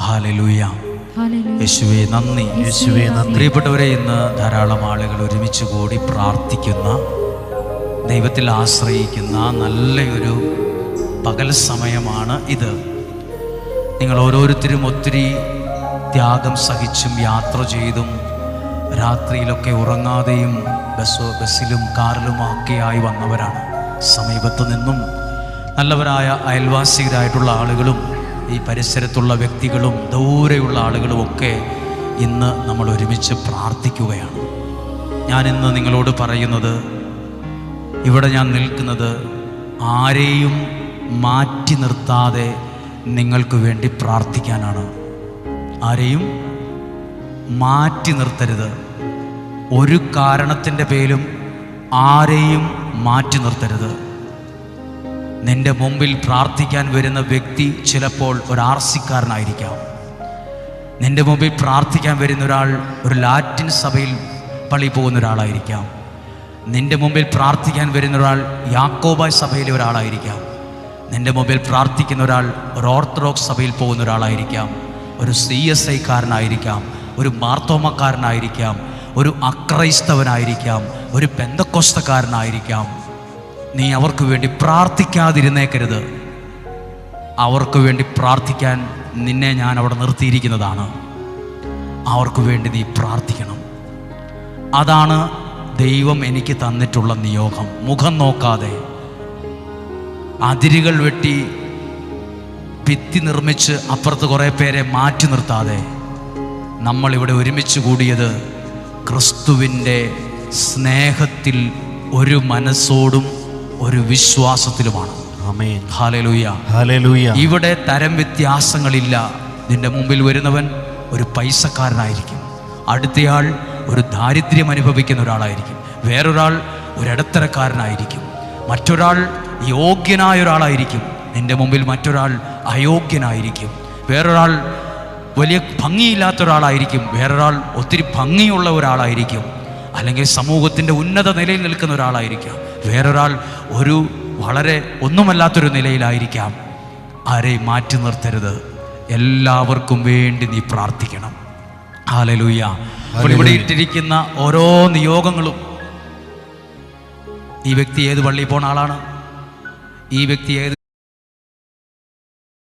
Hallelujah. യേശുവേ നന്ദി. യേശുവേ നന്ദി. പ്രിയപ്പെട്ടവരെ, ഇന്ന് ധാരാളം ആളുകൾ ഒരുമിച്ച് കൂടി പ്രാർത്ഥിക്കുന്ന, ദൈവത്തിൽ ആശ്രയിക്കുന്ന നല്ലൊരു പകൽ സമയമാണ് ഇത്. നിങ്ങൾ ഓരോരുത്തരും ഒത്തിരി ത്യാഗം സഹിച്ചും യാത്ര ചെയ്തും രാത്രിയിലൊക്കെ ഉറങ്ങാതെയും ബസ്സിലും കാറിലുമൊക്കെയായി വന്നവരാണ്. സമീപത്ത് നിന്നും നല്ലവരായ അയൽവാസികരായിട്ടുള്ള ആളുകളും ഈ പരിസരത്തുള്ള വ്യക്തികളും ദൂരെയുള്ള ആളുകളുമൊക്കെ ഇന്ന് നമ്മൾ ഒരുമിച്ച് പ്രാർത്ഥിക്കുകയാണ്. ഞാനിന്ന് നിങ്ങളോട് പറയുന്നത്, ഇവിടെ ഞാൻ നിൽക്കുന്നത് ആരെയും മാറ്റി നിർത്താതെ നിങ്ങൾക്ക് വേണ്ടി പ്രാർത്ഥിക്കാനാണ്. ആരെയും മാറ്റി നിർത്തരുത്. ഒരു കാരണത്തിൻ്റെ പേരിലും ആരെയും മാറ്റി നിർത്തരുത്. നിന്റെ മുമ്പിൽ പ്രാർത്ഥിക്കാൻ വരുന്ന വ്യക്തി ചിലപ്പോൾ ഒരു ആർസിക്കാരനായിരിക്കാം. നിന്റെ മുമ്പിൽ പ്രാർത്ഥിക്കാൻ വരുന്ന ഒരാൾ ഒരു ലാറ്റിൻ സഭയിൽ പള്ളി പോകുന്ന ഒരാളായിരിക്കാം. നിന്റെ മുമ്പിൽ പ്രാർത്ഥിക്കാൻ വരുന്ന ഒരാൾ യാക്കോബായ സഭയിലെ ഒരാളായിരിക്കാം. നിന്റെ മുമ്പിൽ പ്രാർത്ഥിക്കുന്ന ഒരാൾ ഒരു ഓർത്തഡോക്സ് സഭയിൽ പോകുന്ന ഒരാളായിരിക്കാം. ഒരു CSI കാരനായിരിക്കാം, ഒരു മാർത്തോമക്കാരനായിരിക്കാം, ഒരു അക്രൈസ്തവനായിരിക്കാം, ഒരു പെന്തക്കോസ്തക്കാരനായിരിക്കാം. നീ അവർക്ക് വേണ്ടി പ്രാർത്ഥിക്കാതിരുന്നേക്കരുത്. അവർക്ക് വേണ്ടി പ്രാർത്ഥിക്കാൻ നിന്നെ ഞാൻ അവിടെ നിർത്തിയിരിക്കുന്നതാണ്. അവർക്ക് വേണ്ടി നീ പ്രാർത്ഥിക്കണം. അതാണ് ദൈവം എനിക്ക് തന്നിട്ടുള്ള നിയോഗം. മുഖം നോക്കാതെ, അതിരുകൾ വെട്ടി ഭിത്തി നിർമ്മിച്ച് അപ്പുറത്ത് കുറേ പേരെ മാറ്റി നിർത്താതെ, നമ്മളിവിടെ ഒരുമിച്ച് കൂടിയത് ക്രിസ്തുവിൻ്റെ സ്നേഹത്തിൽ ഒരു മനസ്സോടും ഒരു വിശ്വാസത്തിലുമാണ്. ആമേൻ. ഹല്ലേലൂയ. ഹല്ലേലൂയ. ഇവിടെ തരം വ്യത്യാസങ്ങളില്ല. നിന്റെ മുമ്പിൽ വരുന്നവൻ ഒരു പൈസക്കാരനായിരിക്കും, അടുത്തയാൾ ഒരു ദാരിദ്ര്യം അനുഭവിക്കുന്ന ഒരാളായിരിക്കും, വേറൊരാൾ ഒരിടത്തരക്കാരനായിരിക്കും, മറ്റൊരാൾ യോഗ്യനായ ഒരാളായിരിക്കും, നിന്റെ മുമ്പിൽ മറ്റൊരാൾ അയോഗ്യനായിരിക്കും, വേറൊരാൾ വലിയ ഭംഗിയില്ലാത്ത ഒരാളായിരിക്കും, വേറൊരാൾ ഒത്തിരി ഭംഗിയുള്ള ഒരാളായിരിക്കും, അല്ലെങ്കിൽ സമൂഹത്തിൻ്റെ ഉന്നത നിലയിൽ നിൽക്കുന്ന ഒരാളായിരിക്കാം, വേറൊരാൾ ഒരു വളരെ ഒന്നുമല്ലാത്തൊരു നിലയിലായിരിക്കാം. ആരെയും മാറ്റി നിർത്തരുത്. എല്ലാവർക്കും വേണ്ടി നീ പ്രാർത്ഥിക്കണം. ഹല്ലേലൂയ. അപ്പോൾ ഇവിടെ ഇട്ടിരിക്കുന്ന ഓരോ നിയോഗങ്ങളും, ഈ വ്യക്തി ഏത് പള്ളിയിൽ പോണ ആളാണ്, ഈ വ്യക്തി ഏത്